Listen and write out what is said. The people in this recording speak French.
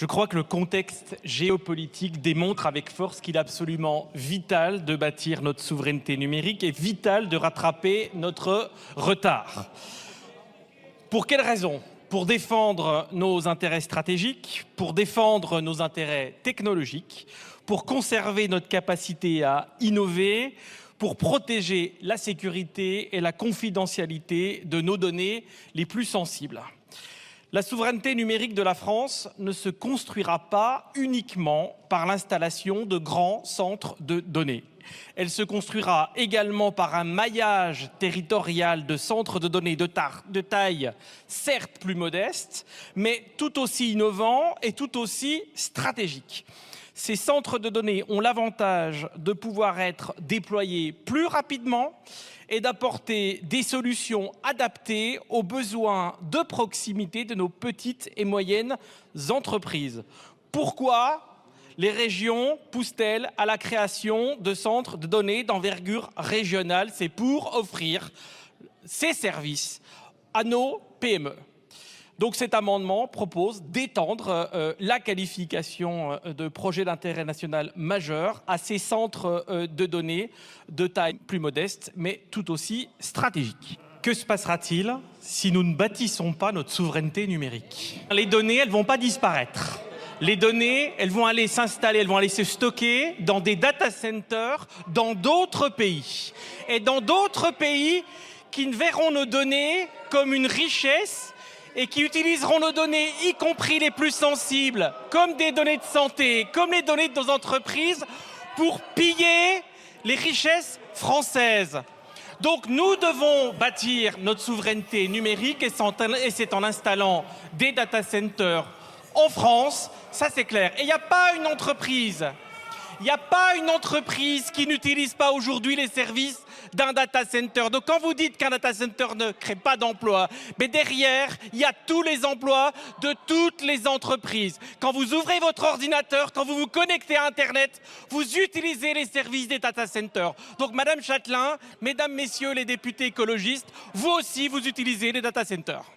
Je crois que le contexte géopolitique démontre avec force qu'il est absolument vital de bâtir notre souveraineté numérique et vital de rattraper notre retard. Pour quelles raisons ? Pour défendre nos intérêts stratégiques, pour défendre nos intérêts technologiques, pour conserver notre capacité à innover, pour protéger la sécurité et la confidentialité de nos données les plus sensibles. La souveraineté numérique de la France ne se construira pas uniquement par l'installation de grands centres de données. Elle se construira également par un maillage territorial de centres de données de taille certes plus modeste, mais tout aussi innovant et tout aussi stratégique. Ces centres de données ont l'avantage de pouvoir être déployés plus rapidement et d'apporter des solutions adaptées aux besoins de proximité de nos petites et moyennes entreprises. Pourquoi les régions poussent-elles à la création de centres de données d'envergure régionale? C'est pour offrir ces services à nos PME. Donc cet amendement propose d'étendre la qualification de projet d'intérêt national majeur à ces centres de données de taille plus modeste, mais tout aussi stratégique. Que se passera-t-il si nous ne bâtissons pas notre souveraineté numérique? Les données, elles ne vont pas disparaître. Les données, elles vont aller s'installer, elles vont aller se stocker dans des data centers dans d'autres pays. Et dans d'autres pays qui ne verront nos données comme une richesse et qui utiliseront nos données, y compris les plus sensibles, comme des données de santé, comme les données de nos entreprises, pour piller les richesses françaises. Donc nous devons bâtir notre souveraineté numérique et c'est en installant des data centers en France, ça c'est clair. Et il n'y a pas une entreprise qui n'utilise pas aujourd'hui les services d'un data center. Donc quand vous dites qu'un data center ne crée pas d'emplois, mais derrière, il y a tous les emplois de toutes les entreprises. Quand vous ouvrez votre ordinateur, quand vous vous connectez à Internet, vous utilisez les services des data centers. Donc Madame Chatelain, Mesdames, Messieurs les députés écologistes, vous aussi, vous utilisez les data centers.